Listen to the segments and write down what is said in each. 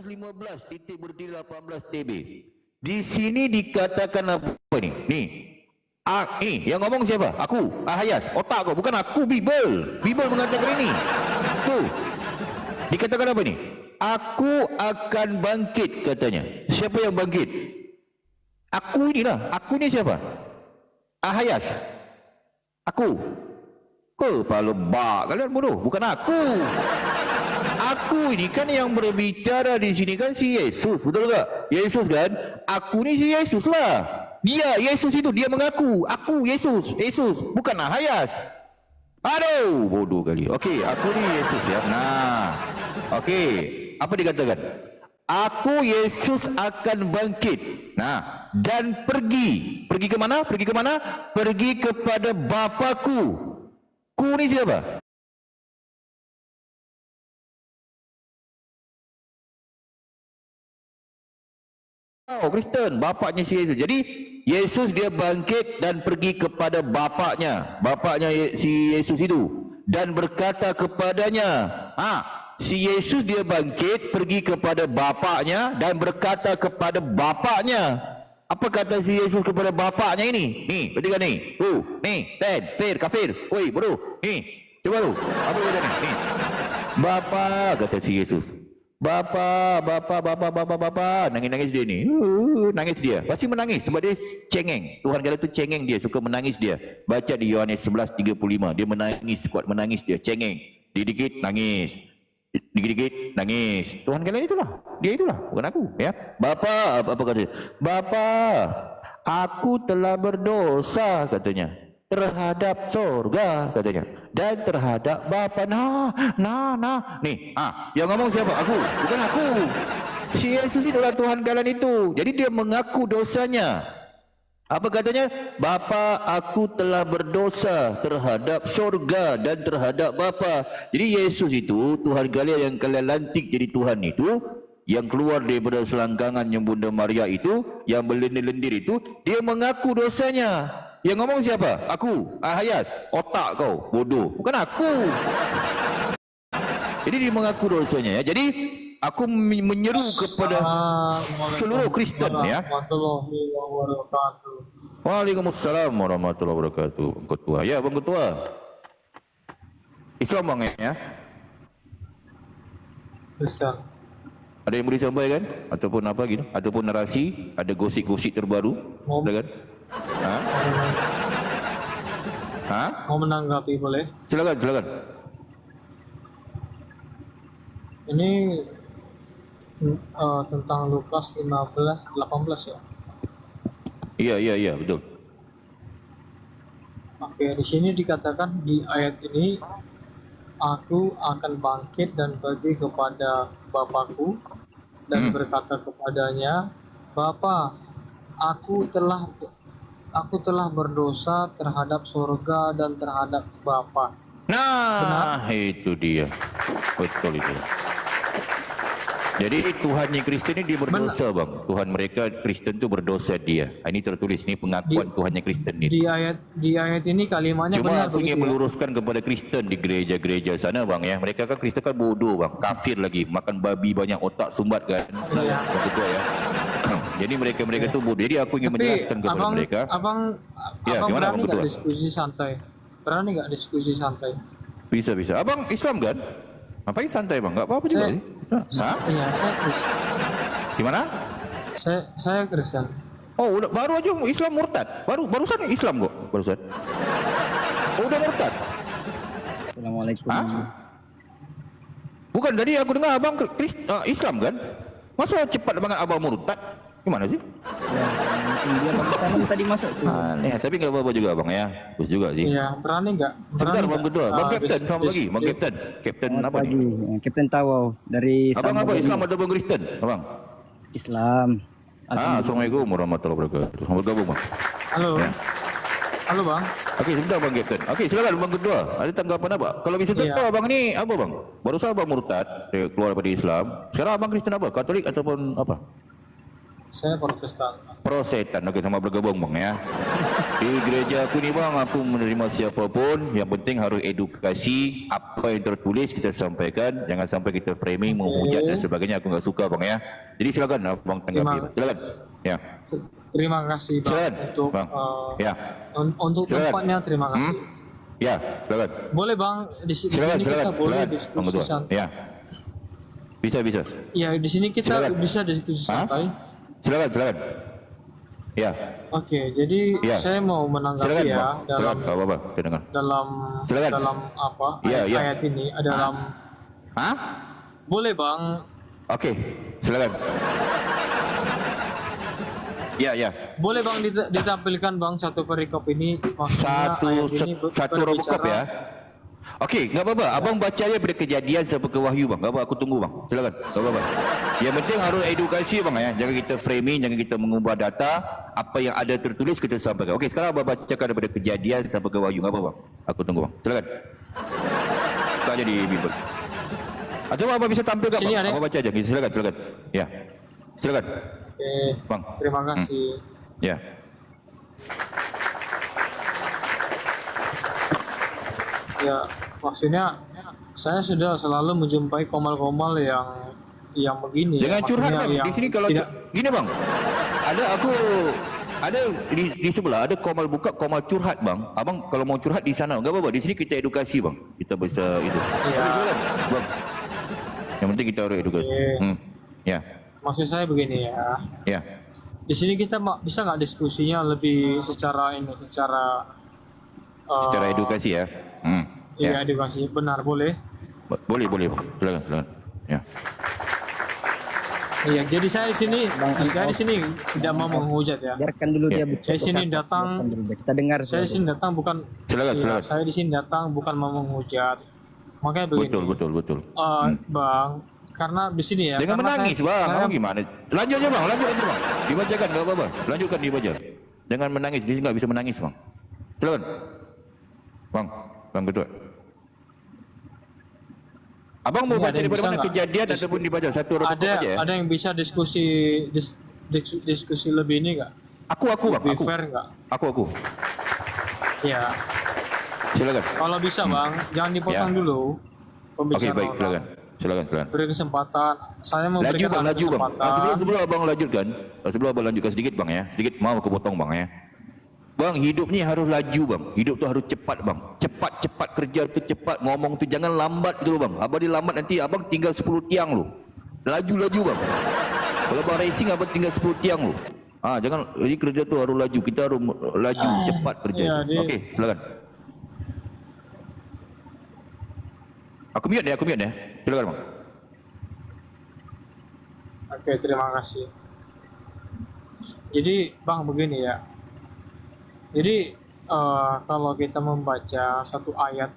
15.18 TB. Di sini dikatakan apa ni? Ni yang ngomong siapa? Aku, Ahayas. Otak kau, bukan aku, Bible. Bible mengatakan ini. Tuh. Dikatakan apa ni? Aku akan bangkit katanya. Siapa yang bangkit? Aku inilah. Aku ni siapa? Ahayas. Aku. Kepala bak kalian bodoh. Bukan aku. Aku ini kan yang berbicara di sini kan si Yesus, betul tak? Yesus kan? Aku ni si Yesus lah. Dia, Yesus itu, dia mengaku. Aku Yesus, Yesus, bukan Ahayas. Aduh, bodoh kali. Okey, aku ni Yesus ya. Nah, okey. Apa dikatakan? Aku Yesus akan bangkit. Nah, dan pergi. Pergi ke mana? Pergi ke mana? Pergi kepada Bapa-Ku. Ku ni siapa? Oh, Kristen, bapaknya si Yesus. Jadi Yesus dia bangkit dan pergi kepada bapaknya si Yesus itu dan berkata kepadanya, si Yesus dia bangkit pergi kepada bapaknya dan berkata kepada bapaknya. Apa kata si Yesus kepada bapaknya ini? Ni, perhatikan ni. Ni, kafir. Oi, bodoh. Ni, coba tu. Apa kata ni? Bapa, kata si Yesus. Bapa, nangis dia ni. Nangis dia. Pasti menangis sebab dia cengeng. Tuhan kata tu cengeng dia, suka menangis dia. Baca di Yohanes 11:35. Dia menangis, kuat menangis dia, cengeng. Dikit nangis. Dikit nangis. Tuhan kata itulah. Dia itulah, bukan aku, ya. Bapa, apa kata dia? Bapa, aku telah berdosa katanya. Terhadap surga katanya dan terhadap Bapa. Nih, yang ngomong siapa? Aku, bukan aku. Si Yesus itulah Tuhan kalian itu. Jadi dia mengaku dosanya. Apa katanya? Bapa, aku telah berdosa terhadap surga dan terhadap Bapa. Jadi Yesus itu Tuhan kalian yang kalian lantik jadi Tuhan itu, yang keluar daripada selangkangannya Bunda Maria itu, yang berlendir-lendir itu, dia mengaku dosanya. Yang ngomong siapa? Aku, Ahayas. Otak kau, bodoh. Bukan aku. Jadi dia mengaku dosanya ya. Jadi aku menyeru kepada seluruh Kristen ya. Waalaikumsalam warahmatullahi wabarakatuh. Ketua. Ya, Bang Ketua. Islam Bang ya. Kristen. Ada yang boleh sampaikan ataupun apa gitu? Ataupun narasi, ada gosip-gosip terbaru? Ada kan? Mau menanggapi boleh? Silakan. Ini tentang Lukas 15:18 ya. Iya, betul. Oke, di sini dikatakan di ayat ini, aku akan bangkit dan pergi kepada Bapakku dan berkata kepadanya, Bapa, aku telah berdosa terhadap surga dan terhadap Bapa. Nah, benar? Itu dia. Betul itu. Jadi Tuhannya Kristen ini dia berdosa, Bang. Tuhan mereka Kristen itu berdosa dia. Ini tertulis, ini pengakuan Tuhannya Kristen ini. Di ayat ini kalimatnya cuma benar. Cuma aku ingin meluruskan kepada Kristen di gereja-gereja sana, Bang ya. Mereka kan Kristen kan bodoh, Bang. Kafir lagi, makan babi banyak otak sumbat kan. Betul ya. Jadi mereka itu bodoh. Jadi aku ingin menjelaskan kepada mereka. Abang berani nggak diskusi santai? Berani nggak diskusi santai? Bisa. Abang Islam kan? Ngapain santai, Bang? Nggak apa-apa juga sih. Iya, saya Kristen. Gimana? Saya Kristen. Oh, udah baru aja Islam murtad. Barusan Islam kok, barusan. Oh, udah murtad. Assalamualaikum. Bukan, tadi aku dengar abang Islam kan? Masa cepat banget abang murtad? Gimana sih? Dia tadi masuk tuh. Tapi nggak apa-apa juga bang ya, bagus juga sih. Iya, berani nggak? Sebentar bang Ketua, bang Kapten, selamat pagi, bang Kapten. Kapten apa nih? Kapten Tawau dari. Abang apa Islam ataupun Kristen, abang? Islam. Assalamualaikum warahmatullahi wabarakatuh. Selamat bergabung bang. Halo. Ya. Halo bang. Okey, sebentar bang Kapten. Okey, silakan bang Ketua. Ada tanggapan apa? Kalau bisa tahu abang ni apa bang? Baru saja abang murtad, keluar daripada Islam. Sekarang abang Kristen apa? Katolik ataupun apa? Saya Protestan. Protestan. Okey, sama bergabung bang ya. Di gereja aku ni bang, aku menerima siapapun, yang penting harus edukasi, apa yang tertulis kita sampaikan, jangan sampai kita framing, menghujat dan sebagainya, aku enggak suka bang ya. Jadi silakan abang tanggapi. Silakan. Ya. Terima kasih bang Silakan, untuk bang. Ya. Untuk Silakan. tempatnya, terima kasih. Ya, silakan. Boleh bang, di sini Silakan, kita silakan. boleh Silakan, bang diskusi ketua. santai. Ya. Bisa. Ya, di sini kita Silakan. bisa diskusi santai. Silakan. Ya. Oke, jadi Ya. saya mau menanggapi Silakan, ya bang. dalam Silakan, enggak apa-apa, saya dengar. Silakan. dalam apa Ya, ya. ayat ini dalam Hah? boleh bang. Okey, silakan. Ya. Boleh bang ditampilkan bang satu perikop ini, maksudnya ayat ini Satu Robocop ya. Okey, enggak apa-apa. Abang baca aja daripada Kejadian sampai ke Wahyu bang. Enggak apa, aku tunggu bang. Silakan. Enggak apa-apa. Yang penting harus edukasi bang ya. Jangan kita framing, jangan kita mengubah data. Apa yang ada tertulis kita sampaikan. Okey, sekarang abang bacakan daripada Kejadian sampai ke Wahyu. Enggak apa bang. Aku tunggu bang. Silakan. Tak jadi Bible. Coba abang bisa tampilkan Sini bang. ada. Abang baca aja. Silakan. Ya. Silakan. Oke, Bang. terima kasih. Ya. Ya, maksudnya saya sudah selalu menjumpai komal-komal yang begini. Jangan ya, curhat maksudnya bang. yang Di sini kalau tidak, gini bang. Ada di sebelah ada komal buka komal curhat bang. Abang kalau mau curhat di sana enggak apa-apa. Di sini kita edukasi bang. Kita bisa itu. Iya. Silakan, bang. Yang penting kita harus edukasi. Oke. Ya. maksud saya begini ya. Ya. Di sini kita bisa nggak diskusinya lebih secara Secara edukasi ya. Iya, Ya. edukasi. Benar, boleh. Boleh bang. Silakan. Ya. Iya, jadi saya di sini tidak mau menghujat ya. Biarkan dulu Ya. dia bicara. Saya sini datang, Biarkan dulu dia. Kita dengar. saya di sini datang bukan Silakan, iya, silakan. saya di sini datang bukan mau menghujat. Makanya begini. Betul. Bang, karena di sini ya. Jangan karena menangis bang. Abang gimana? Lanjut aja bang. Dibacakan enggak apa-apa. Lanjutkan dibaca. Jangan menangis. Dia enggak bisa menangis bang. Silakan. Bang Ketua. Abang mau Ini baca ada yang daripada bisa mana nggak? Kejadian ataupun dibaca satu Robocop aja ya? Ada yang bisa diskusi lebih ini nggak? Aku bang, Lebih aku. fair nggak? Aku. Ya, Silakan. kalau bisa bang, jangan dipotong Ya. dulu Okey pembicaraan. baik, orang. silakan. Beri kesempatan. Saya mau Laju berikan bang, Anda laju bang. kesempatan. Sebelum abang lanjutkan, sedikit bang ya. Sedikit mau aku potong bang ya. Bang, hidup ni harus laju bang. Hidup tu harus cepat bang. Cepat kerja tu cepat, ngomong tu jangan lambat gitu bang. Abang dia lambat nanti abang tinggal 10 tiang lu. Laju bang. Kalau bang racing abang tinggal 10 tiang lu. Jangan, jadi kerja tu harus laju. Kita harus laju, cepat kerja ya, tu. Okey, silakan. Aku mute ya. Silakan bang. Oke, terima kasih. Jadi bang begini ya. Jadi kalau kita membaca satu ayat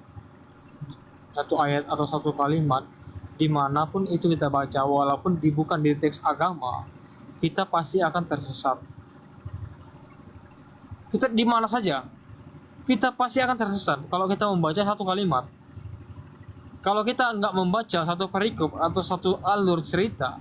atau satu kalimat dimanapun itu kita baca, walaupun bukan di teks agama, kita pasti akan tersesat. Kita di mana saja, kita pasti akan tersesat kalau kita membaca satu kalimat. Kalau kita nggak membaca satu perikop atau satu alur cerita,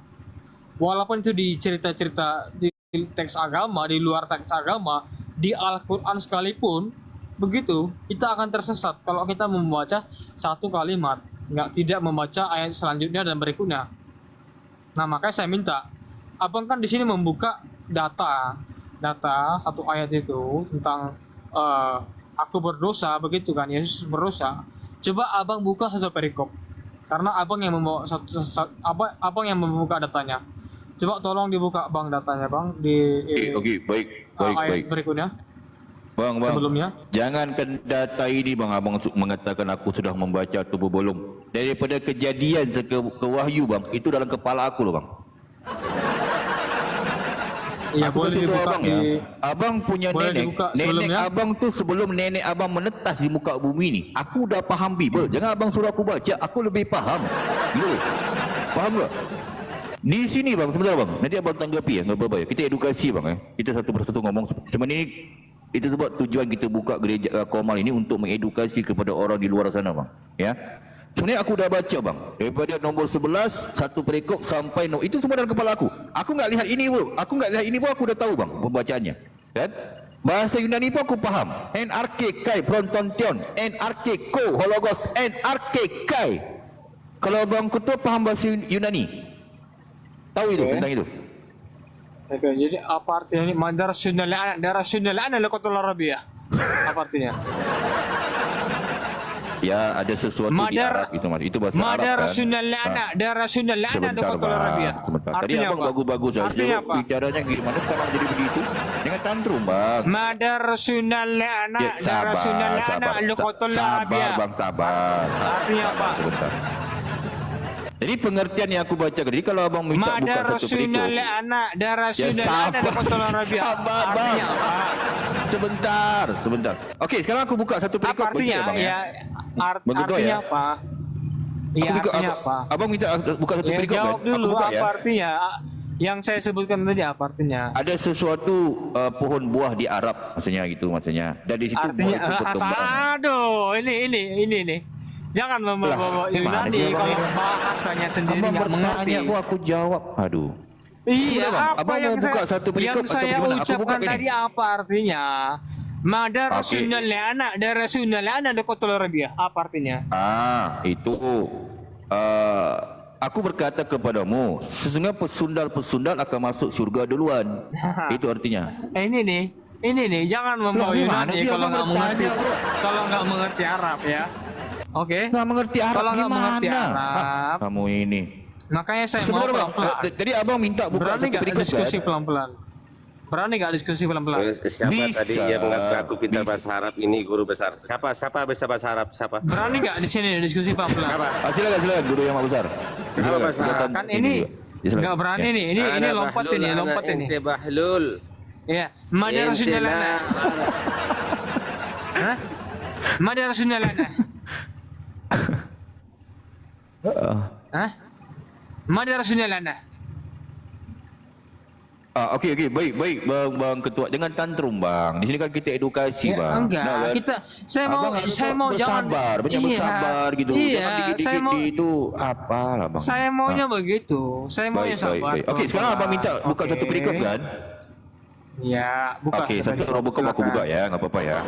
walaupun itu di cerita-cerita di teks agama, di luar teks agama, di Al-Quran sekalipun, begitu kita akan tersesat kalau kita membaca satu kalimat, tidak membaca ayat selanjutnya dan berikutnya. Nah, makanya saya minta, abang kan di sini membuka data satu ayat itu tentang aku berdosa, begitu kan, Yesus berdosa. Coba abang buka satu perikop, karena abang yang membawa abang yang membuka datanya. Coba tolong dibuka bang datanya bang di Okey, baik. ayat berikutnya. Bang, Sebelumnya. jangankan data ini bang, abang mengatakan aku sudah membaca tu belum. Daripada Kejadian ke Wahyu bang, itu dalam kepala aku loh bang. Iya, Aku boleh kasih tahu dibuka abang ya. Abang punya Boleh nenek. dibuka Nenek sebelumnya. abang tu sebelum nenek abang menetas di muka bumi ni, aku dah faham Bible. Jangan abang suruh aku baca, aku lebih faham. Gitu. Faham tak? Di sini bang, sebentar bang. Nanti abang tanggapi ya, enggak apa-apa ya. Kita edukasi bang ya. Kita satu persatu ngomong. Sebenarnya ini itu sebab tujuan kita buka gereja Komal ini untuk mengedukasi kepada orang di luar sana bang. Ya. Sebenarnya aku dah baca bang. Daripada nombor 11 satu perikop sampai itu semua dalam kepala aku. Aku enggak lihat ini pun. Aku dah tahu bang pembacaannya. Kan? Bahasa Yunani pun aku faham. NRK kai prontontion, NRK ko hologos, NRK kai. Kalau abang Kutu faham bahasa Yunani? Tahu itu tentang itu? Oke, jadi apa artinya ini? Madar sunal ana laqatul arabiyah. Apa artinya? Ya, ada sesuatu di Arab itu mas. Itu bahasa Arab Madar kan. sunal ana, darah sunal ana Sebentar laqatul bang, arabiyah. sebentar. Tadi Artinya abang apa? bagus-bagus saja. Artinya apa? Bicaranya gimana sekarang jadi begitu? Jangan tantrum bang. Madar sunal ana, Ya, darah sunal ana laqatul sabar arabiyah. bang, sabar. Artinya apa? Sebentar. Jadi pengertian yang aku baca tadi, kalau abang minta buka Madar satu sunal perikop. ana, darah Ya, sunal ana sabar, laqatul arabiyah. sabar bang. Artinya apa? Sebentar. Okey, sekarang aku buka satu Apa perikop bagi artinya? abang ya. Artinya ya? apa? Iya, artinya apa? Abang minta buka satu Ya, perikop jawab kan? dulu Aku buka apa ya. artinya? Yang saya sebutkan tadi apa artinya? Ada sesuatu pohon buah di Arab maksudnya gitu maksudnya. Dan di situ Artinya buah itu berkembang. aduh, ini. Jangan membawa gimana Yunani sih, Abang? kalau bahasanya sendiri Abang nggak mengerti. bertanya aku jawab. Aduh. Iya, Sudah, Bang. apa Abang yang mau buka saya, satu perikop yang atau saya bagaimana? Aku buka ucapkan ini. tadi apa artinya? Madar Oke. Rasulul anak dan Rasulul anak dekotul Arabia. Apa artinya? Itu aku berkata kepadamu, sesungguhnya pesundal akan masuk surga duluan. Itu artinya. Ini nih, jangan membawa Loh, gimana Yunani sih kalau abang nggak mengerti, bertanya, bro? kalau nggak mengerti Arab ya. Oke. Nggak mengerti Arab Kalau nggak gimana? mengerti Arab, Kamu ini. makanya saya mau Sebenarnya Bang, pelan-pelan. tadi abang minta buka Berani satu nggak perikop diskusi kan? pelan-pelan? Berani nggak diskusi pelan-pelan? Siapa Bisa. tadi yang mengaku pintar Bisa. bahasa Arab ini guru besar? Siapa bisa bahasa Arab? Siapa? Berani nggak di sini diskusi pelan-pelan? Silakan guru yang besar. Silakan. bahasa Kelihatan Kan ini juga. Ya, silakan. nggak berani Ya. nih. Ini lompat ini, lompat ini. Ente bahlul. Ya, Madar Rasulul anak. Hah? Madar Rasulul anak. Hah? Madar Rasulul anak. Okey, baik bang ketua, jangan tantrum bang. Di sini kan kita edukasi Ya, bang. enggak, Nah, kan? saya mau Abang harus jangan bersabar, banyak iya, bersabar gitu. Iya, Jangan saya dikit-dikit mau itu apalah bang. saya maunya begitu. Saya maunya sabar. Okey, sekarang abang minta buka Oke. satu perikop kan? Ya, buka. Okey, satu perikop aku buka ya, enggak apa-apa ya.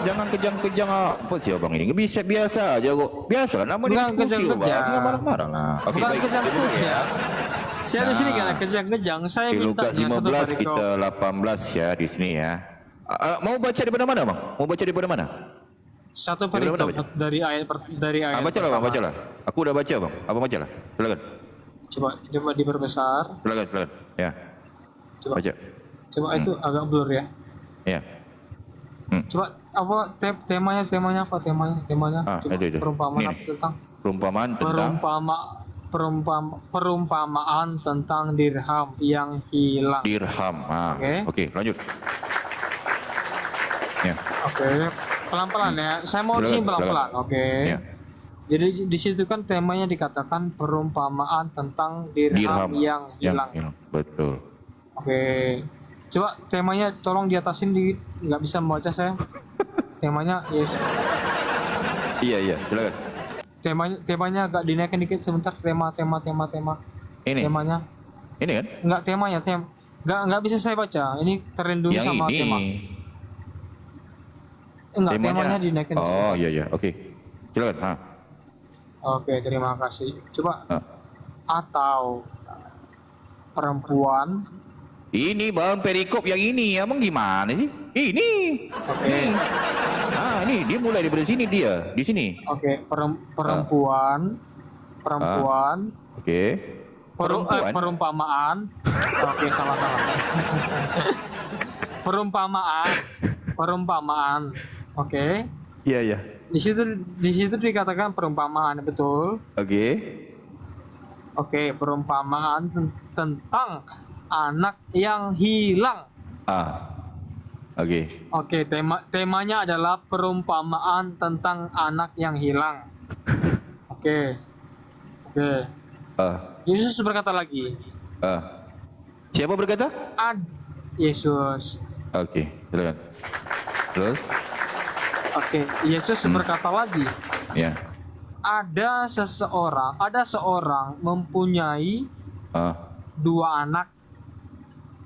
Jangan kejang-kejang apa sih abang ini? Bisa biasa aja kok. Biasa nama Bukan diskusi loh, bang. kejang-kejang. Jangan marah-marah lah. Okey, Bukan baik. kejang-kejang. Saya di sini Nah. nggak kejang-kejang. Saya Di minta Lukas 15 kita 18 ya di sini ya. Mau baca daripada mana bang? Mau baca daripada mana? satu Dari mana perikop dari ayat Bacalah bang, pertama. bacalah. Aku udah baca bang. Abang bacalah. Silakan. Coba diperbesar. Silakan. Ya, Coba baca. itu agak blur ya. Ya. Coba apa temanya apa temanya? Coba itu. perumpamaan Ini. apa tentang Perumpamaan tentang perumpamaan tentang dirham yang hilang. dirham. Oke, lanjut. Ya. Oke, pelan-pelan ya. Saya mau Silakan, sih pelan-pelan. Oke. Ya. Jadi di situ kan temanya dikatakan perumpamaan tentang dirham yang hilang. Betul. Oke. Coba temanya tolong diatasin dikit. Nggak bisa membaca saya. Temanya yes. Iya, silakan. Temanya agak dinaikin dikit sebentar. Tema. Ini. Temanya. Ini kan? Enggak temanya, nggak bisa saya baca. Ini terlindungi Yang sama ini. tema. Enggak, temanya dinaikin Oh, sebentar. iya. Oke. Silakan. Oke, terima kasih. Coba Ah. atau perempuan. Ini bang perikop yang ini, abang gimana sih? Ini. Oke. Ini dia mulai dari sini dia, di sini. Oke, perempuan. Oke. Perempuan. Perumpamaan. Oke, salah. Perumpamaan. Oke. Iya. Di situ dikatakan perumpamaan, betul. Oke, perumpamaan tentang anak yang hilang. Oke. Oke, temanya adalah perumpamaan tentang anak yang hilang. Oke. Yesus berkata lagi. Siapa berkata? Yesus. Oke, silakan. Terus? Oke, Yesus berkata lagi. Ya. Ada seorang mempunyai 2 anak.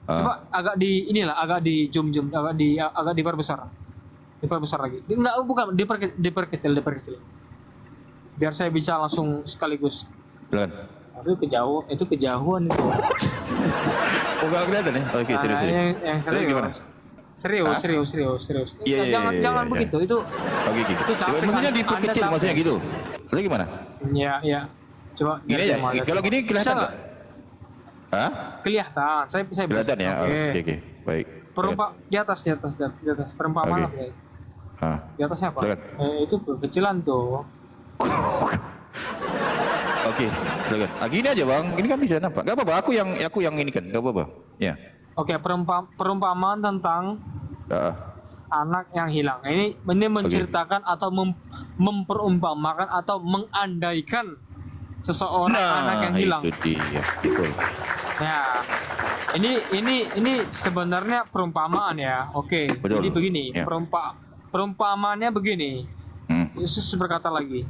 Coba agak di inilah, agak di zoom, agak diperbesar. Diperbesar lagi. Enggak, bukan diperkecil. Biar saya bisa langsung sekaligus. Silakan. Itu kejauhan itu. Oh, enggak kelihatan ya? Oke, Nah, serius. yang Jadi gimana? Serius. Iya, Jangan iya. begitu. Itu Oke, gitu. Itu capek, Maksudnya kan? diperkecil, Anda maksudnya capek. gitu. Atau gimana? ya. Coba Gini aja. Kalau gini kelihatan Bisa nggak? Hah? Kelihatan. Saya Kelihatan ya? Oke. Oke. Baik. Di atas. Perumpamaan Oke. ya. Ah. Di atasnya apa? Silakan. Itu kekecilan tuh. Oke, silakan. Gini aja bang, ini kan bisa nampak. Gak apa-apa, aku yang ini kan, gak apa-apa. Ya. Oke, perumpamaan tentang Ah. anak yang hilang. Ini menceritakan atau memperumpamakan atau mengandaikan seseorang anak yang hilang. Itu dia, betul. Ya, ini sebenarnya perumpamaan ya. Oke, Betul. jadi begini, Ya. perumpamaannya begini. Hmm. Yesus berkata lagi,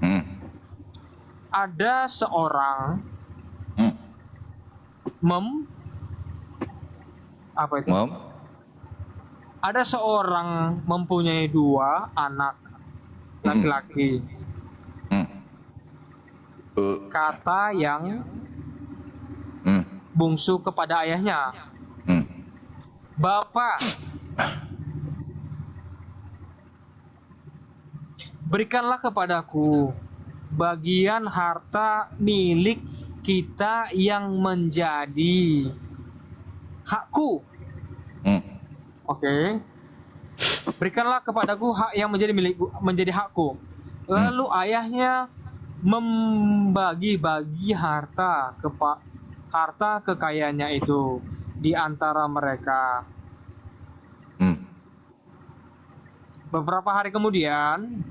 Hmm. ada seorang Hmm. apa itu? Mom. Ada seorang mempunyai 2 anak laki-laki. Hmm. Kata yang Hmm. bungsu kepada ayahnya, Hmm. "Bapak, berikanlah kepadaku bagian harta milik kita yang menjadi hakku." Hmm. Oke. Berikanlah kepadaku hak yang menjadi hakku. Lalu ayahnya membagi-bagi harta kekayaannya itu di antara mereka. Hmm. Beberapa hari kemudian,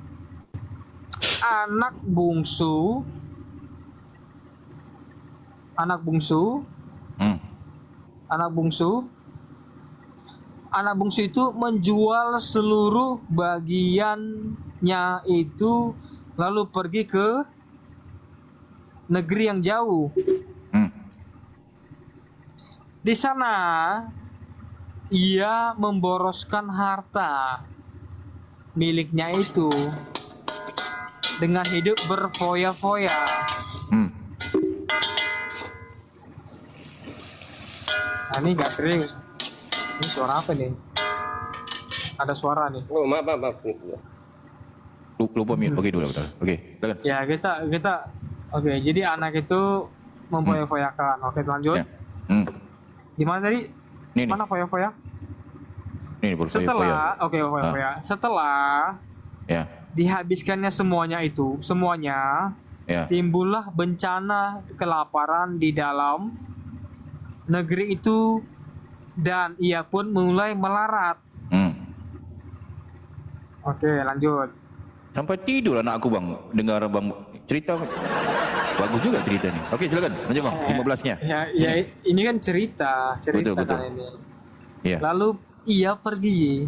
anak bungsu Hmm. anak bungsu itu menjual seluruh bagiannya itu, lalu pergi ke negeri yang jauh. Hmm. Di sana ia memboroskan harta miliknya itu dengan hidup berfoya-foya. Hmm. Nah, ini nggak serius. Ini suara apa nih? Ada suara nih. Oh, maaf. Lupa mute. Oke dulu, betul. Oke, silakan. Ya, kita oke, jadi anak itu memfoya-foyakan. Oke, lanjut. Ya. Hmm. Di mana tadi? Ini. Mana foya-foya? Ini boleh Setelah foya-foya. Setelah Ya. dihabiskannya semuanya, Ya. timbullah bencana kelaparan di dalam negeri itu dan ia pun mulai melarat. Hmm. Oke, lanjut. Sampai tidur anak aku bang, dengar bang cerita. Bagus juga cerita nih. Oke, silakan. Lanjut bang, 15-nya. Ya, ini kan cerita Betul. kan ini. Ya. Lalu ia pergi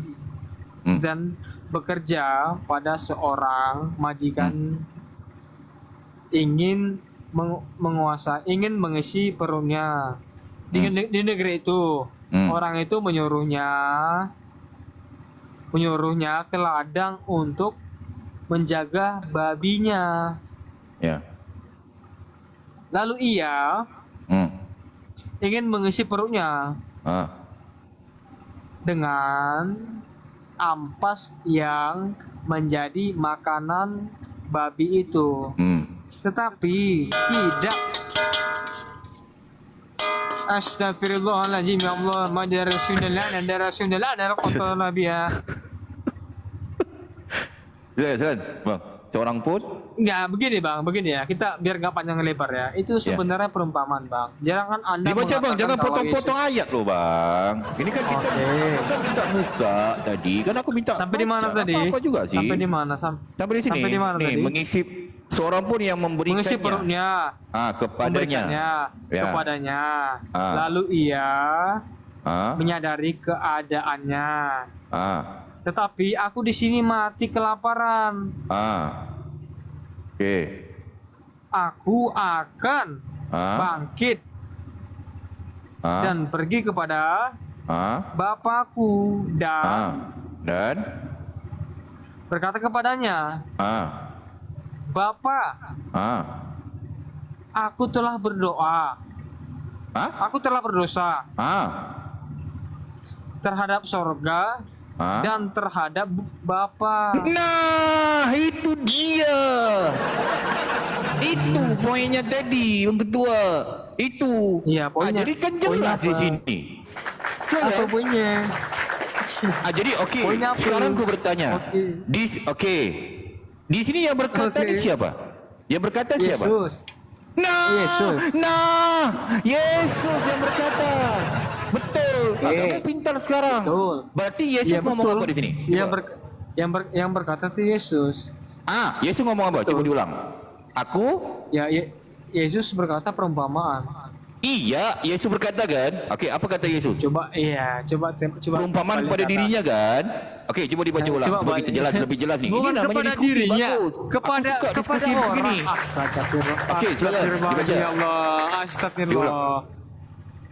Hmm. dan bekerja pada seorang majikan, ingin ingin mengisi perutnya di negeri itu. Orang itu menyuruhnya ke ladang untuk menjaga babinya. Ya. Lalu ia ingin mengisi perutnya Ah. dengan ampas yang menjadi makanan babi itu. Tetapi tidak. Astagfirullahaladzim, ya Allah, madarasunnah nabiya. Silakan, bang. Seorang pun. Enggak, begini ya, kita biar nggak panjang lebar ya. Itu sebenarnya perumpamaan, bang. Jangan Anda Dibaca bang, mengatakan jangan bahwa potong-potong ayat loh bang. Ini kan kita minta muka tadi, kan aku minta. Sampai di mana baca. tadi? Apa juga sih? Sampai di mana? Sampai di sini. Sampai di mana Nih, tadi? mengisi seorang pun yang memberikannya. Mengisi perutnya. Kepadanya. Ya. Kepadanya. Ah. Lalu ia Ah. menyadari keadaannya. Ah. Tetapi aku di sini mati kelaparan. Oke. Aku akan bangkit dan pergi kepada Bapakku Dan berkata kepadanya, Bapa, aku telah berdoa, aku telah berdosa terhadap sorga dan terhadap Bapa. Nah, itu dia. Itu poinnya tadi, Bang Ketua. Itu. Iya, poinnya. Jadi kan Poinnya jelas di apa? sini. Apa poinnya? Jadi okey, Poinnya apa? sekarang aku bertanya. Okey. Di sini yang berkata ni siapa? Yang berkata siapa? Yesus. Yesus. Yesus yang berkata. Betul. Kamu pintar sekarang. Betul. Berarti Yesus Iya, ngomong betul. apa di sini? Yang berkata itu Yesus. Yesus ngomong apa? Coba diulang. Aku Yesus berkata perumpamaan. Iya, Yesus berkata kan? Okey, apa kata Yesus? Coba Perumpamaan kepada balik kata. dirinya kan? Okey, coba dibaca ulang. Coba balik. kita jelas lebih jelas ni. Bukan Ini namanya kepada diskusi dirinya, bagus. kepada Aku suka kepada diskusi orang. begini. Astagfirullah. Okey, silakan, dibaca. Ya Allah, astagfirullah.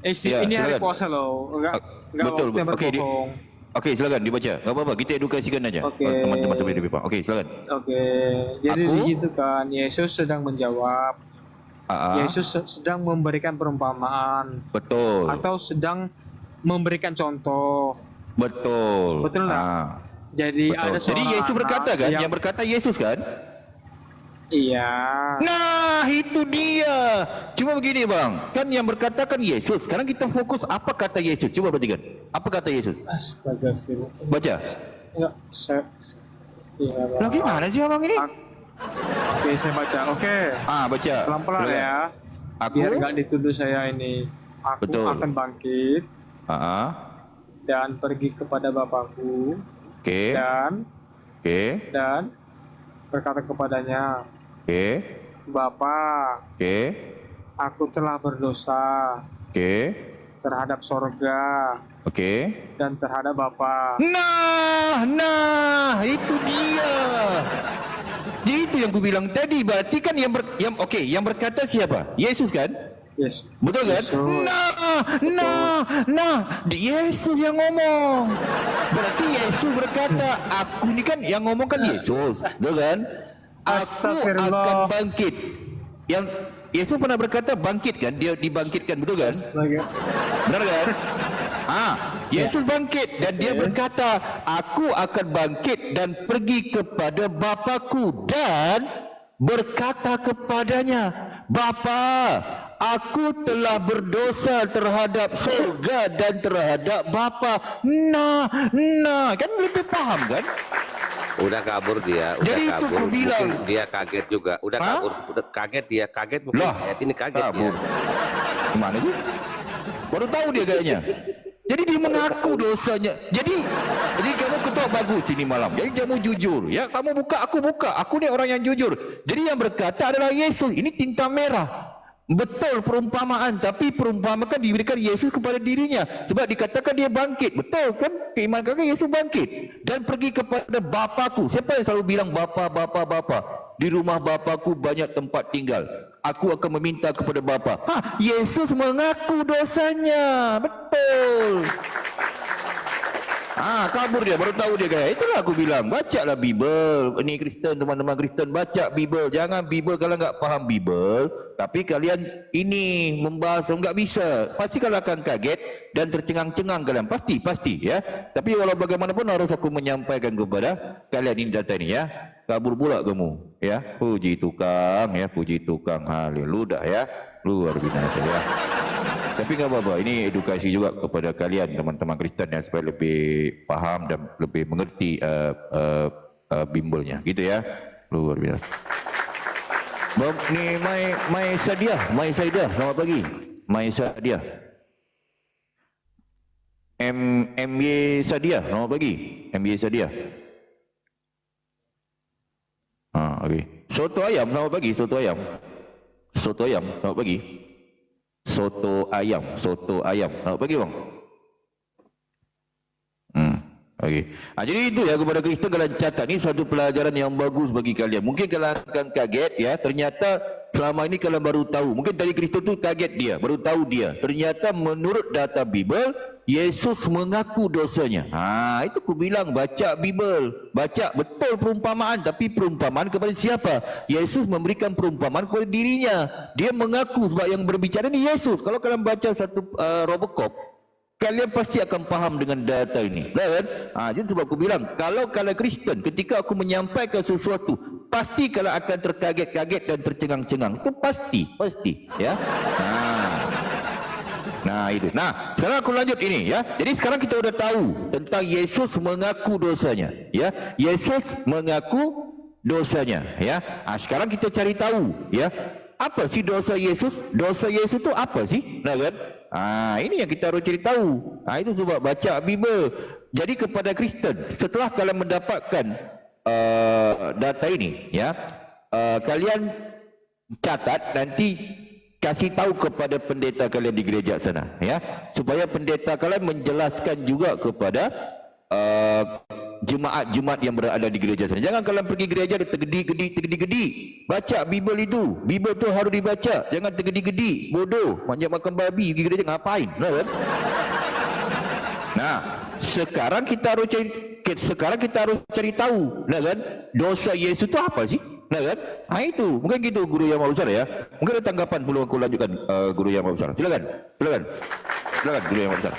Ya, Ini hari silakan. puasa loh. Enggak Betul. waktu yang Okey, berbohong. Okey, silakan dibaca. Enggak apa-apa, kita edukasikan aja. Okey. Teman-teman sampai di depan. Okey, silakan. Oke, jadi Aku- begitu kan, Yesus sedang menjawab. Yesus sedang memberikan perumpamaan Betul. atau sedang memberikan contoh. Betul. Betul tak? Betul. Jadi ada Jadi seorang Yesus anak berkata kan? Yang berkata Yesus kan? Iya. Nah, itu dia. Cuma begini bang, kan yang berkata kan Yesus. Sekarang kita fokus apa kata Yesus. Coba perhatikan. Apa kata Yesus? Astagfirullah. Baca. Enggak, iya, Bang. Lah gimana sih abang ini? Oke, saya baca. Oke. Baca. Pelan-pelan Silakan. ya. Aku. Biar nggak dituduh saya ini. Aku Betul. akan bangkit Ah, dan pergi kepada Bapakku Oke. Oke. dan berkata kepadanya, Oke. Bapa, Oke. aku telah berdosa Oke. terhadap sorga Oke. dan terhadap Bapa. Nah, itu dia. Jadi itu yang ku bilang tadi. Berarti kan yang berkata siapa? Yesus kan? Yes. Betul kan? Yesus. Yesus yang ngomong. Berarti Yesus berkata, aku ini kan yang ngomong kan Yesus, betul kan? Aku Astagfirullah. akan bangkit. Yang Yesus pernah berkata bangkit kan? Dia dibangkitkan, betul kan? Benar kan? Yesus bangkit dan dia berkata, aku akan bangkit dan pergi kepada Bapakku dan berkata kepadanya, Bapa, aku telah berdosa terhadap surga dan terhadap Bapa. Nah, kan lebih paham kan? Udah kabur dia, udah Jadi itu kabur. ku bilang. Mungkin dia kaget juga. Udah kabur, udah kaget dia, kaget mungkin. Lah, Ayat ini kaget kabur. dia. Gimana sih? Baru tahu dia kayaknya. Jadi dia mengaku dosanya. Jadi kamu ketua bagus ini malam. Jadi kamu jujur. Ya, kamu buka, aku buka. Aku ni orang yang jujur. Jadi yang berkata adalah Yesus. Ini tinta merah. Betul perumpamaan. Tapi perumpamaan diberikan Yesus kepada dirinya. Sebab dikatakan dia bangkit. Betul kan? Keimanan kakak Yesus bangkit. Dan pergi kepada Bapakku. Siapa yang selalu bilang Bapa? Di rumah Bapakku banyak tempat tinggal. Aku akan meminta kepada Bapa. Yesus mengaku dosanya. Betul. Kabur dia, baru tahu dia guys. Itulah aku bilang, bacalah Bible. Ini Kristen, teman-teman Kristen, baca Bible. Jangan Bible kalau enggak faham Bible, tapi kalian ini membahas enggak bisa. Pasti kalian akan kaget dan tercengang-cengang kalian. Pasti ya. Tapi walau bagaimanapun harus aku menyampaikan kepada kalian ini data ini ya. Kabur pula kamu ya. Puji tukang. Haleluya ya. Luar biasa ya. Tapi nggak apa-apa, ini edukasi juga kepada kalian teman-teman Kristen ya, supaya lebih paham dan lebih mengerti bimbelnya, gitu ya. Luar biasa. Ni Mai Sadia, selamat pagi. Mai Sadia. MY Sadia, selamat pagi. MY Sadia. Okey. Soto ayam, selamat pagi. Soto ayam, selamat pagi. Soto ayam. Selamat pagi bang. Okey. Jadi itu ya kepada Kristen, kalian catat ni satu pelajaran yang bagus bagi kalian. Mungkin kalian akan kaget ya, ternyata selama ini kalian baru tahu. Mungkin tadi Kristen tu kaget dia, baru tahu dia. Ternyata menurut data Bible, Yesus mengaku dosanya. Itu aku bilang baca Bible, baca betul perumpamaan, tapi perumpamaan kepada siapa? Yesus memberikan perumpamaan kepada dirinya. Dia mengaku sebab yang berbicara ni Yesus. Kalau kalian baca satu Robocop, kalian pasti akan faham dengan data ini, kan? Jadi sebab aku bilang, kalau kalian Kristen, ketika aku menyampaikan sesuatu, pasti kalian akan terkaget-kaget dan tercengang-cengang. Itu pasti, ya. Nah itu. Nah, sekarang aku lanjut ini ya. Jadi sekarang kita sudah tahu tentang Yesus mengaku dosanya, ya. Yesus mengaku dosanya, ya. Sekarang kita cari tahu, ya. Apa sih dosa Yesus? Dosa Yesus itu apa sih? Nah kan? Ini yang kita harus cari tahu. Itu sebab baca Bible. Jadi kepada Kristen, setelah kalian mendapatkan data ini, ya, kalian catat, nanti kasih tahu kepada pendeta kalian di gereja sana, ya, supaya pendeta kalian menjelaskan juga kepada jemaat-jemaat yang berada di gereja sana. Jangan kalian pergi gereja dia tergedi-gedi. Baca Bible itu. Bible tu harus dibaca. Jangan tergedi-gedi. Bodoh. Banyak makan babi pergi gereja ngapain? Kan? Nah, sekarang kita harus cari tahu, nah kan? Dosa Yesus itu apa sih? Nah kan? Itu. Mungkin gitu Guru Yang Maha Besar ya. Mungkin ada tanggapan perlu aku lanjutkan Guru Yang Maha Besar. Silakan Guru Yang Maha Besar.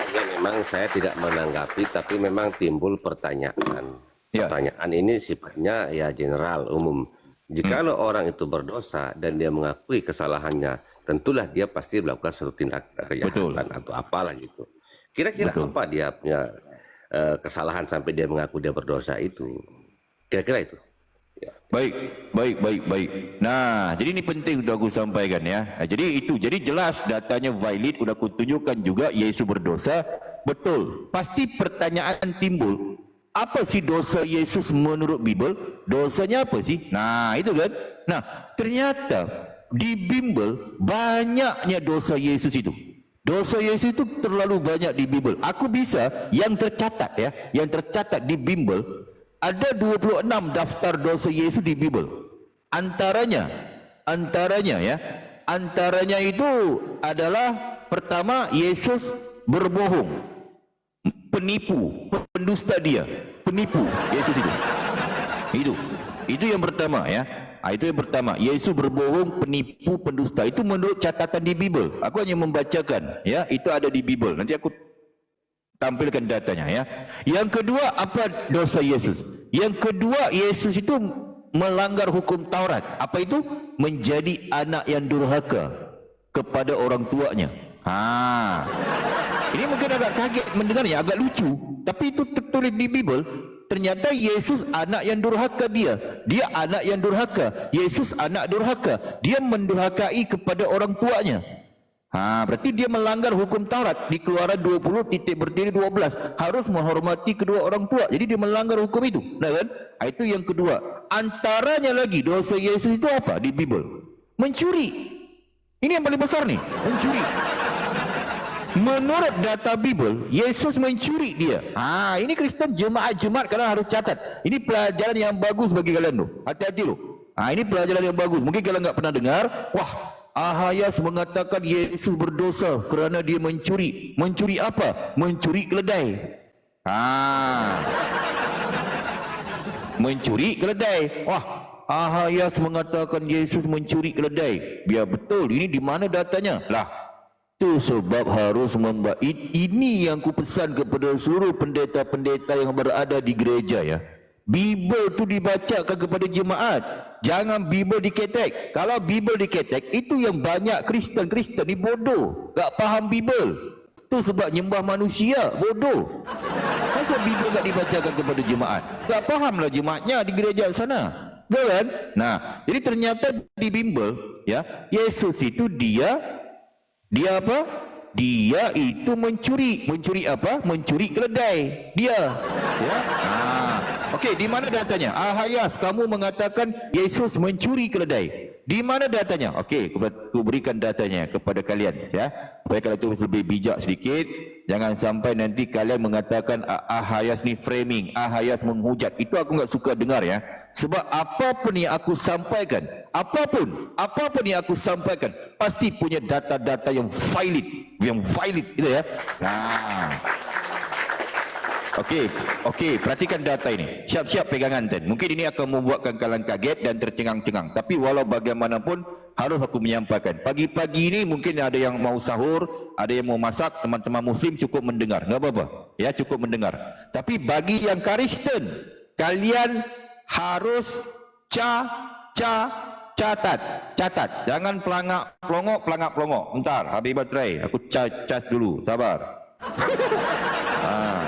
Ya, memang saya tidak menanggapi, tapi memang timbul pertanyaan. Ya. Pertanyaan ini sifatnya ya general, umum. Jikalau orang itu berdosa dan dia mengakui kesalahannya, tentulah dia pasti melakukan suatu tindak kejahatan atau apalah gitu. Kira-kira apa dia punya kesalahan sampai dia mengaku dia berdosa itu? Kira-kira itu. Ya. Baik. Nah, jadi ini penting untuk aku sampaikan ya. Jadi itu, jadi jelas datanya valid, udah aku tunjukkan juga Yesus berdosa, betul. Pasti pertanyaan timbul, apa sih dosa Yesus menurut Bible? Dosanya apa sih? Nah, itu kan. Nah, ternyata di Bible banyaknya dosa Yesus itu. Dosa Yesus itu terlalu banyak di Bible. Aku bisa yang tercatat ya, yang tercatat di Bible ada 26 daftar dosa Yesus di Bible. Antaranya itu adalah pertama, Yesus berbohong, penipu, pendusta dia, penipu Yesus itu yang pertama ya. Itu yang pertama, Yesus berbohong, penipu, pendusta. Itu menurut catatan di Bible. Aku hanya membacakan ya, itu ada di Bible. Nanti aku tampilkan datanya ya. Yang kedua, apa dosa Yesus? Yang kedua, Yesus itu melanggar hukum Taurat. Apa itu? Menjadi anak yang durhaka kepada orang tuanya. Ini mungkin agak kaget mendengarnya, agak lucu, tapi itu tertulis di Bible. Ternyata Yesus anak yang durhaka dia. Dia anak yang durhaka. Yesus anak durhaka. Dia mendurhakai kepada orang tuanya. Berarti dia melanggar hukum Taurat di Keluaran 20.12 harus menghormati kedua orang tua. Jadi dia melanggar hukum itu, nah kan? Itu yang kedua. Antaranya lagi dosa Yesus itu apa di Bible? Mencuri. Ini yang paling besar nih, mencuri. Menurut data Bible, Yesus mencuri dia. Ini Kristen jemaat-jemaat kalian harus catat. Ini pelajaran yang bagus bagi kalian loh. Hati-hati loh. Ini pelajaran yang bagus. Mungkin kalian nggak pernah dengar. Wah, Ahayas mengatakan Yesus berdosa kerana dia mencuri. Mencuri apa? Mencuri keledai. Mencuri keledai. Wah, Ahayas mengatakan Yesus mencuri keledai. Biar betul. Ini di mana datanya? Lah, itu sebab harus ini yang ku pesan kepada seluruh pendeta-pendeta yang berada di gereja ya. Bible tu dibacakan kepada jemaat. Jangan Bible diketek. Kalau Bible diketek, itu yang banyak Kristen ni bodoh, tak faham Bible. Tu sebab nyembah manusia, bodoh. Masa Bible tak dibacakan kepada jemaat? Tak fahamlah jemaatnya di gereja sana. Kan? Nah, jadi ternyata di Bible ya, Yesus itu dia apa? Dia itu mencuri. Mencuri apa? Mencuri keledai. Dia. Ya. Okey, di mana datanya? Ahayas, kamu mengatakan Yesus mencuri keledai. Di mana datanya? Okey, aku berikan datanya kepada kalian ya. Supaya kalau itu lebih bijak sedikit, jangan sampai nanti kalian mengatakan Ahayas ni framing, Ahayas menghujat. Itu aku enggak suka dengar ya. Sebab apapun yang aku sampaikan, apapun yang aku sampaikan pasti punya data-data yang valid gitu ya. Nah. Okey, perhatikan data ini. Siap-siap pegangan Ten. Mungkin ini akan membuatkan kalian kaget dan tercengang-cengang. Tapi walau bagaimanapun harus aku menyampaikan. Pagi-pagi ini mungkin ada yang mau sahur, ada yang mau masak, teman-teman muslim cukup mendengar. Enggak apa-apa. Ya, cukup mendengar. Tapi bagi yang Kristen, kalian harus catat. Jangan pelangak-pelongok. Bentar, habis baterai. Aku cas dulu. Sabar.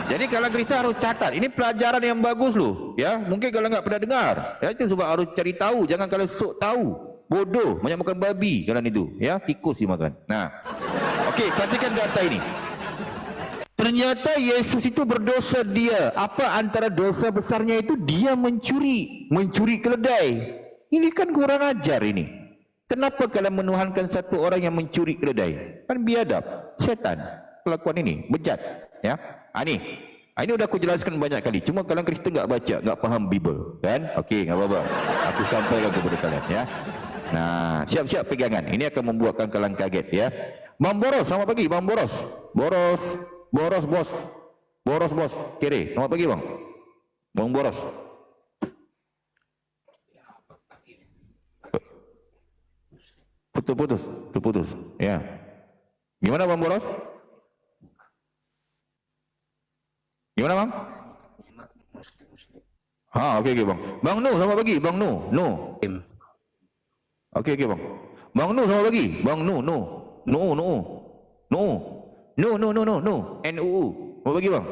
Jadi kalau Kristen harus catat. Ini pelajaran yang bagus loh. Ya, mungkin kalau enggak pernah dengar. Ya, itu sebab harus cari tahu. Jangan kalau sok tahu. Bodoh, banyak makan babi kalian itu. Ya, tikus dimakan. Nah. Okey, perhatikan data ini. Ternyata Yesus itu berdosa dia. Apa antara dosa besarnya itu? Dia mencuri keledai. Ini kan kurang ajar ini. Kenapa kalian menuhankan satu orang yang mencuri keledai? Kan biadab, setan. Kelakuan ini bejat, ya. Ini udah aku jelaskan banyak kali. Cuma kalian Kristen enggak baca, enggak faham Bible, kan? Okey, enggak apa-apa. Aku sampaikan kepada kalian, ya. Nah, siap-siap pegangan. Ini akan membuatkan kalian kaget, ya. Bang Boros, selamat pagi, Bang Boros. Boros bos. Kiri, selamat pagi, Bang. Bang Boros. Putus. Ya. Gimana Bang Boros? Gimana Bang? Okey Bang. Bang Nu, selamat pagi. Bang Nu. Okey Bang. Bang Nu, selamat pagi. Bang Nu. NUU. Selamat pagi Bang.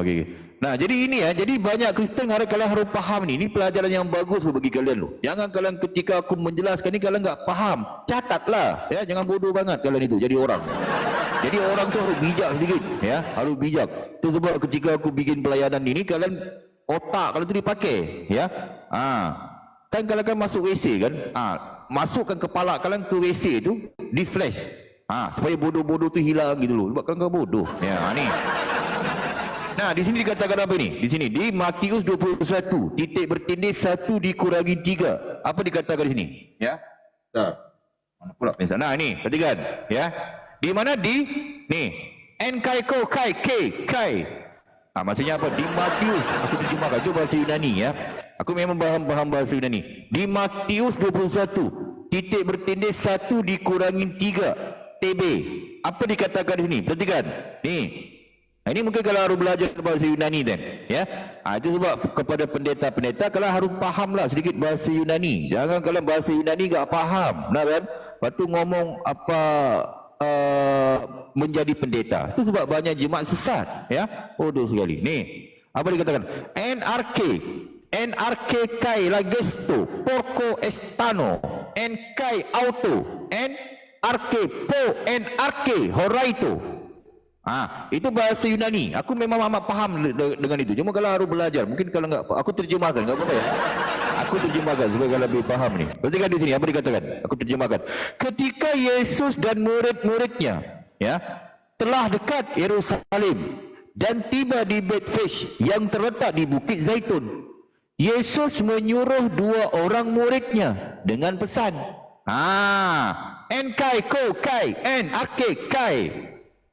Okey. Nah, jadi ini ya, jadi banyak Kristen kalian harus faham ni. Ini pelajaran yang bagus bagi kalian loh. Jangan kalian ketika aku menjelaskan ni kalian enggak faham. Catatlah, ya, jangan bodoh banget kalian itu jadi orang. Jadi orang tu harus bijak sedikit, ya, harus bijak. Itu sebab ketika aku bikin pelayanan ini kalian otak kalau tu dipakai, ya. Kan kalau kalian masuk WC kan, masukkan kepala kalian ke WC tu, di flash. Supaya bodoh-bodoh tu hilang gitu loh. Sebab kalian bodoh. Ya, ni. Nah, di sini dikatakan apa ini? Di sini di Matius 21, titik bertindih 1 dikurangi 3. Apa dikatakan di sini? Ya. Mana pula pensel? Nah, ini, perhatikan, ya. Di mana di Enkai ko kai kai. Maksudnya apa? Di Matius, aku terjemahkan itu bahasa Yunani ya. Aku memang faham bahasa Yunani. Di Matius 21, titik bertindih 1 dikurangi 3 TB. Apa dikatakan di sini? Perhatikan. Ini mungkin kalau harus belajar bahasa Yunani dan ya. Itu sebab kepada pendeta-pendeta kalian harus fahamlah sedikit bahasa Yunani. Jangan kalian bahasa Yunani enggak faham, benar kan? Lepas tu ngomong apa menjadi pendeta. Itu sebab banyak jemaat sesat, ya. Bodoh sekali. Apa dikatakan? NRK kai lagesto, porco estano, NK auto, NRK po, NRK horaito. Itu bahasa Yunani. Aku memang amat faham dengan itu. Cuma kalau harus belajar, mungkin kalau enggak, aku terjemahkan, enggak apa-apa ya. Aku terjemahkan supaya kalian lebih faham ni. Perhatikan di sini apa dikatakan. Aku terjemahkan. Ketika Yesus dan murid-muridnya, ya, telah dekat Yerusalem dan tiba di Betfage yang terletak di Bukit Zaitun, Yesus menyuruh 2 orang muridnya dengan pesan. Enkai ko kai, NRK.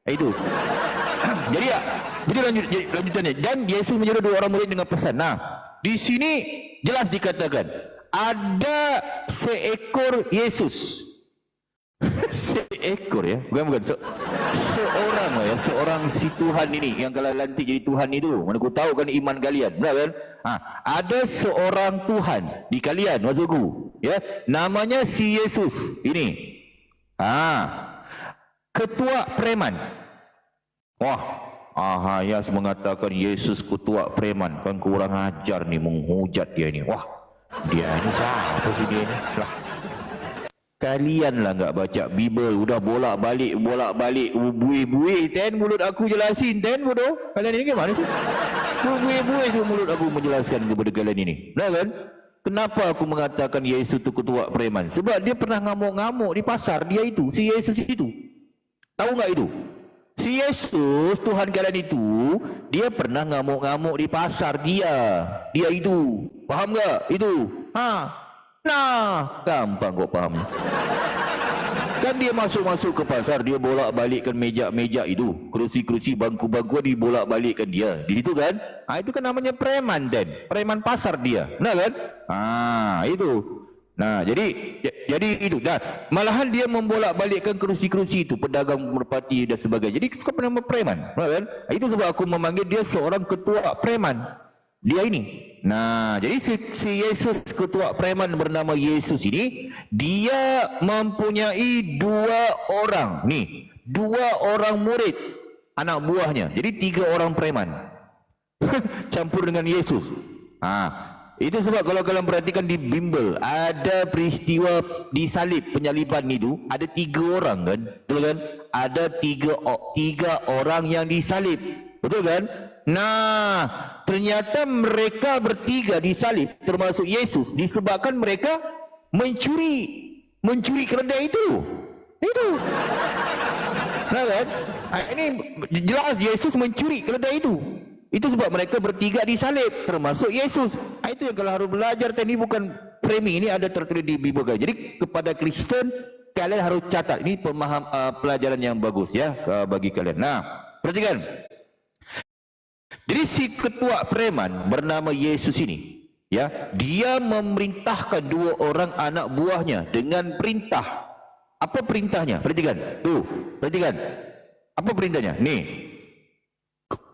Itu. Jadi lanjutannya. Dan Yesus menyuruh 2 orang murid dengan pesan. Di sini jelas dikatakan ada seekor Yesus. Seekor ya, bukan seorang ya, seorang si Tuhan ini yang kalau lantik jadi Tuhan itu. Mana aku tahu kan iman kalian, benar kan? Ada seorang Tuhan di kalian, maksudku, ya, namanya si Yesus ini. Ketua preman. Ahayas mengatakan Yesus ketua preman. Kan kurang ajar nih, menghujat dia ni. Dia ni siapa sih dia ni? Kalian lah enggak baca Bible, udah bolak-balik buih-buih ten mulut aku jelasin ten bodoh. Kalian ini gimana sih? Buih-buih tu mulut aku menjelaskan kepada kalian ini. Benar kan? Kenapa aku mengatakan Yesus itu ketua preman? Sebab dia pernah ngamuk-ngamuk di pasar dia itu, si Yesus itu. Tahu enggak itu? Si Yesus, Tuhan kalian itu, dia pernah ngamuk-ngamuk di pasar dia. Dia itu. Paham enggak? Itu. Nah, gampang kok pahamnya. Kan dia masuk-masuk ke pasar, dia bolak-balikkan meja-meja itu, kerusi-kerusi, bangku-bangku dibolak-balikkan dia. Di situ kan? Itu kan namanya preman dan preman pasar dia. Nah kan? Itu. Nah, jadi itu. Nah, malahan dia membolak-balikkan kerusi-kerusi itu, pedagang merpati dan sebagainya. Jadi itu kan nama preman. Nah kan? Itu sebab aku memanggil dia seorang ketua preman. Dia ini. Nah, jadi si Yesus, ketua preman bernama Yesus ini, dia mempunyai 2 orang. Nih, 2 orang murid, anak buahnya. Jadi 3 orang preman. Campur dengan Yesus. Itu sebab kalau kalian perhatikan di bimbel, ada peristiwa disalib, penyaliban itu, ada 3 orang kan? Betul kan? Ada 3 orang yang disalib. Betul kan? Nah, ternyata mereka bertiga disalib, termasuk Yesus, disebabkan mereka mencuri keledai itu. Nah kan? Ini jelas Yesus mencuri keledai itu. Itu sebab mereka bertiga disalib, termasuk Yesus. Itu yang kalau harus belajar. Ini bukan framing, ini ada tertulis di Bible. Jadi kepada Kristen, kalian harus catat. Ini pelajaran yang bagus ya bagi kalian. Nah, perhatikan. Jadi si ketua preman bernama Yesus ini, ya, dia memerintahkan 2 orang anak buahnya dengan perintah. Apa perintahnya? Perhatikan. Tuh, perhatikan. Apa perintahnya? Nih.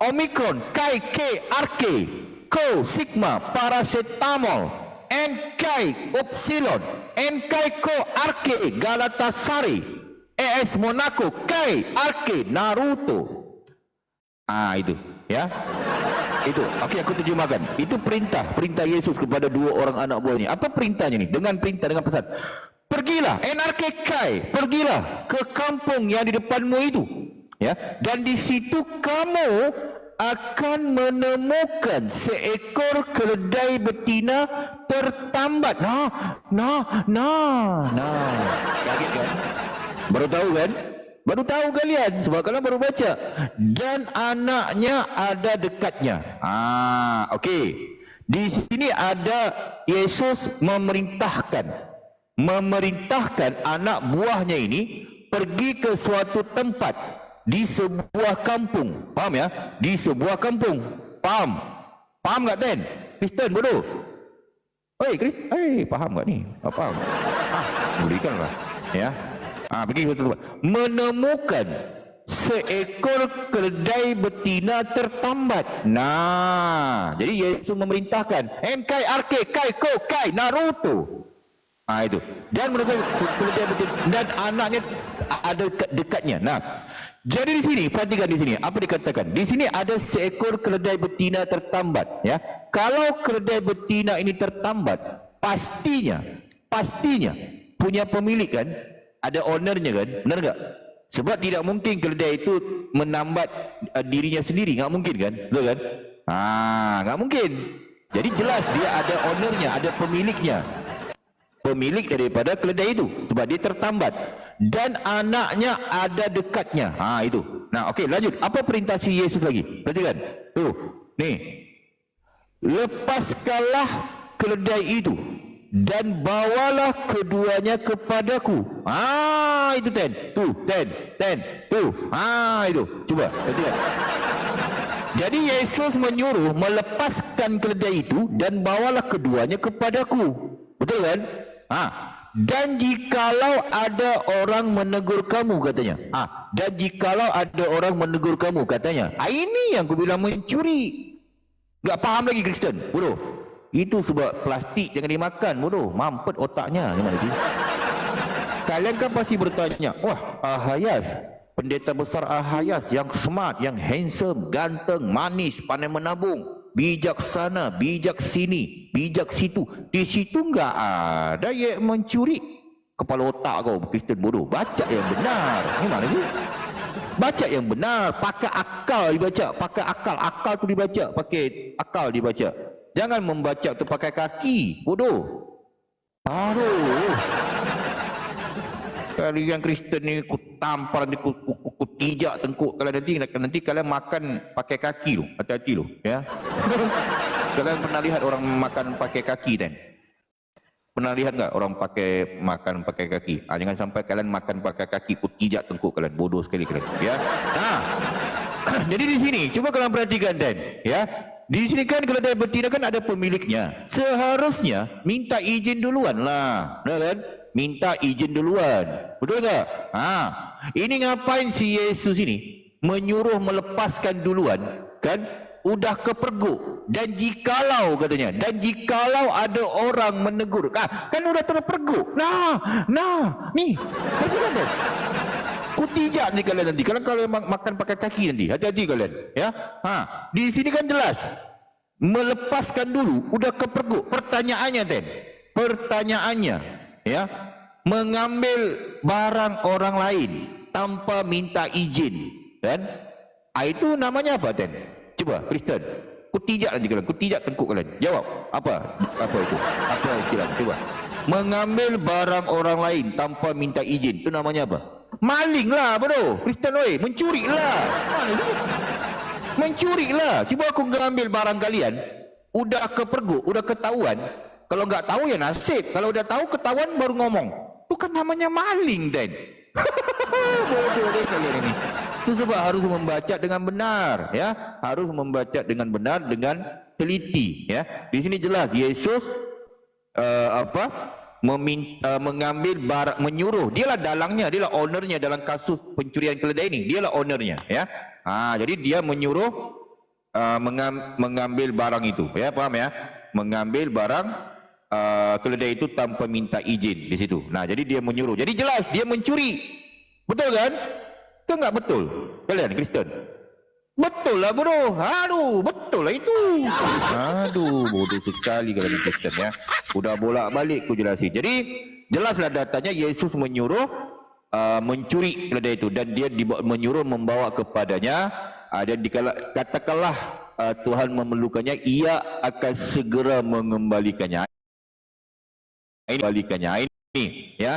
Omikron, Kai, K, Arke, Ko, Sigma, Paracetamol, Nkai, Upsilon, Nkai, Ko, Arke, Galatasaray, ES Monaco, Kai, Arke, Naruto. Itu, ya. Itu. Okey, aku terjemahkan. Itu perintah Yesus kepada 2 orang anak buahnya. Apa perintahnya ni? Dengan perintah, dengan pesan. Pergilah, NRK Kai, pergilah ke kampung yang di depanmu itu. Ya, dan di situ kamu akan menemukan seekor keledai betina tertambat. Kaget kan? Baru tahu kan? Baru tahu kalian, sebab kalian baru baca. Dan anaknya ada dekatnya. Okey. Di sini ada Yesus memerintahkan anak buahnya ini pergi ke suatu tempat di sebuah kampung. Faham ya? Di sebuah kampung. Faham? Faham tak Ten? Kristen bodoh. Faham tak ni? Faham? Berikanlah. Ya. Pergi ke tempat. Menemukan seekor keledai betina tertambat. Nah, jadi Yesus memerintahkan Nkai, Arke, Kai, Ko, Kai, Naruto. Itu. Dan menemukan keledai betina dan anaknya ada dekatnya. Nah, jadi di sini, perhatikan di sini apa dikatakan. Di sini ada seekor keledai betina tertambat, ya. Kalau keledai betina ini tertambat, pastinya punya pemilik kan? Ada ownernya kan? Benar enggak? Sebab tidak mungkin keledai itu menambat dirinya sendiri, enggak mungkin kan? Betul kan? Enggak mungkin. Jadi jelas dia ada ownernya, ada pemiliknya. Pemilik daripada keledai itu sebab dia tertambat dan anaknya ada dekatnya. Itu. Nah, okey, lanjut. Apa perintah si Yesus lagi? Perhatikan. Tuh. Nih. Lepaskanlah keledai itu dan bawalah keduanya kepadaku. Itu Ten. Tuh, Ten. Tuh. Itu. Cuba, perhatikan. Jadi Yesus menyuruh melepaskan keledai itu dan bawalah keduanya kepadaku. Betul kan? Dan jikalau ada orang menegur kamu katanya. Dan jikalau ada orang menegur kamu katanya. Ini yang aku bilang mencuri. Tak faham lagi Kristen. Bodoh. Itu sebab plastik jangan dimakan. Bodoh. Mampet otaknya. Gimana sih? Kalian kan pasti bertanya, wah, Ahayas, pendeta besar Ahayas yang smart, yang handsome, ganteng, manis, pandai menabung, bijaksana, bijak sini, bijak situ. Di situ enggak ada yang mencuri. Kepala otak kau Kristen bodoh. Baca yang benar. Gimana sih? Baca yang benar, pakai akal dibaca, pakai akal tu dibaca, pakai akal dibaca. Jangan membaca tu pakai kaki. Bodoh. Aduh. Kalian Kristen ni ku tampar ni, ku tijak tengkuk kalian nanti kalian makan pakai kaki tu. Hati-hati tu, ya. Kalian pernah lihat orang makan pakai kaki kan? Pernah lihat tak orang makan pakai kaki? Jangan sampai kalian makan pakai kaki, ku tijak tengkuk kalian. Bodoh sekali kalian, ya. Jadi di sini cuba kalian perhatikan kan, ya. Di sini kan keledai betina kan ada pemiliknya. Seharusnya minta izin duluan lah, kan? Minta izin duluan. Betul tak? Ini ngapain si Yesus ini menyuruh melepaskan duluan, kan? Udah kepergok. Dan jikalau katanya, dan jikalau ada orang menegur, kan udah terpergok. Nih, perhatikan kan? Kutijak nih kalian nanti. Kalian makan pakai kaki nanti. Hati-hati kalian, ya. Di sini kan jelas melepaskan dulu, udah kepergok. Pertanyaannya Ten, pertanyaannya, ya, mengambil barang orang lain tanpa minta izin, kan? Itu namanya apa Ten? Coba Kristen, kutijak nanti kalian, kutijak tengkuk kalian. Jawab, apa itu? Apa istilah? Coba. Mengambil barang orang lain tanpa minta izin, itu namanya apa? Maling lah, bro. Kristen, oi, mencuri lah. Mana sih? Mencuri lah. Cuba aku ngambil barang kalian, udah kepergok, udah ketahuan. Kalau nggak tahu ya nasib. Kalau udah tahu ketahuan baru ngomong. Itu kan namanya maling, Den. Bodoh deh kalian ini. Itu sebab harus membaca dengan benar, ya. Harus membaca dengan benar, dengan teliti, ya. Di sini jelas Yesus mengambil barang, menyuruh. Dialah dalangnya, dialah ownernya dalam kasus pencurian keledai ini. Dialah ownernya, ya. Jadi dia menyuruh mengambil barang itu, ya, paham ya? Mengambil barang keledai itu tanpa minta izin di situ. Jadi dia menyuruh. Jadi jelas dia mencuri. Betul kan? Itu enggak betul? Kalian Kristen? Betul lah, bro. Aduh, betul lah itu. Aduh, bodoh sekali kalian Kristen, ya. Udah bolak-balik ku jelasin. Jadi jelaslah datanya Yesus menyuruh mencuri keledai itu, dan dia menyuruh membawa kepadanya, dan katakanlah Tuhan memerlukannya, ia akan segera mengembalikannya. Ini, ya.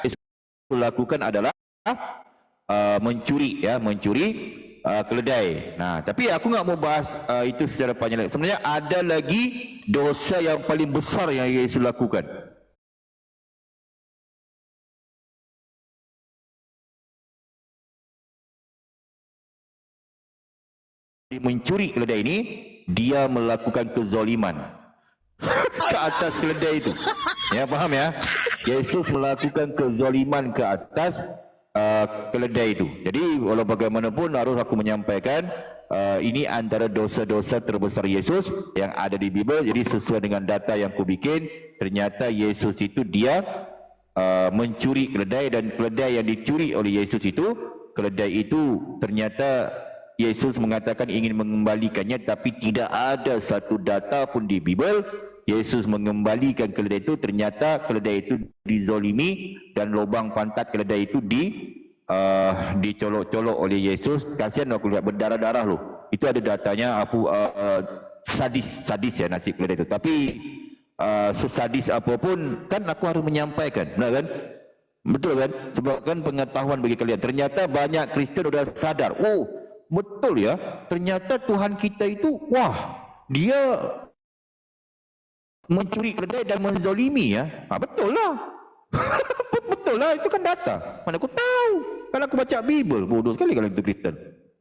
Yesus lakukan adalah mencuri, ya, mencuri keledai. Tapi aku nggak mau bahas itu secara panjang. Sebenarnya ada lagi dosa yang paling besar yang Yesus lakukan. Mencuri keledai ini, dia melakukan kezaliman ke atas keledai itu. Ya, paham ya? Yesus melakukan kezaliman ke atas keledai itu. Jadi walau bagaimanapun harus aku menyampaikan, ini antara dosa-dosa terbesar Yesus yang ada di Bibel. Jadi sesuai dengan data yang aku bikin, ternyata Yesus itu dia mencuri keledai, dan keledai yang dicuri oleh Yesus itu, keledai itu ternyata Yesus mengatakan ingin mengembalikannya, tapi tidak ada satu data pun di Bibel Yesus mengembalikan keledai itu. Ternyata keledai itu dizolimi, dan lubang pantat keledai itu dicolok-colok oleh Yesus. Kasihan aku lihat berdarah-darah loh. Itu ada datanya. Aku sadis ya nasib keledai itu. Tapi sesadis apapun kan aku harus menyampaikan, benar kan? Betul kan? Sebab kan pengetahuan bagi kalian. Ternyata banyak Kristen sudah sadar. Oh, betul ya. Ternyata Tuhan kita itu, wah, dia mencuri keledai dan menzalimi, ya. Betul lah. Betul lah, itu kan data. Mana aku tahu? Kalau aku baca Bibel. Bodoh sekali kalau itu Kristen.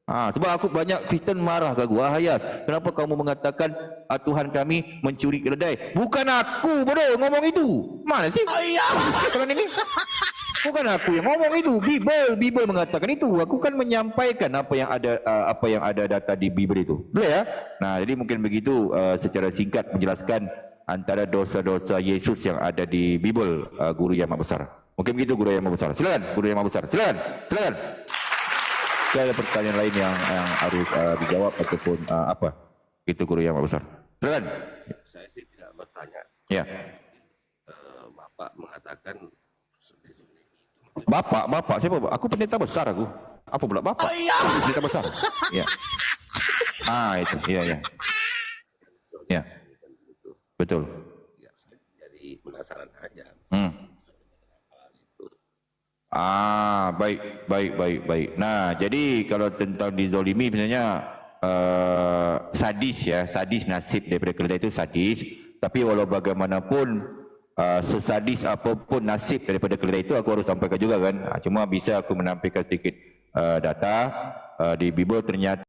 Sebab aku banyak Kristen marah ke aku. Hayas, kenapa kamu mengatakan Tuhan kami mencuri keledai? Bukan aku, bodoh, ngomong itu. Mana sih? Kalau ini bukan aku yang ngomong itu. Bibel mengatakan itu. Aku kan menyampaikan apa yang ada data di Bibel itu. Boleh ya? Jadi mungkin begitu secara singkat menjelaskan antara dosa-dosa Yesus yang ada di Bibel, Guru yang Maha Besar. Mungkin begitu Guru yang Maha Besar. Silakan Guru yang Maha Besar. Silakan. Ada pertanyaan lain yang harus dijawab ataupun apa? Itu Guru yang Maha Besar. Silakan. Saya sih tidak bertanya. Ya. Bapak mengatakan Bapak siapa? Aku pendeta besar aku. Apa pula Bapak? Pendeta besar. Ya. Itu. Iya. Ya. Betul. Ya, saya jadi penasaran aja. Baik. Nah, jadi kalau tentang dizolimi sebenarnya sadis ya, sadis nasib daripada keledai itu sadis. Tapi walau bagaimanapun sesadis apapun nasib daripada keledai itu, aku harus sampaikan juga kan. Cuma bisa aku menampilkan sedikit data di Bible ternyata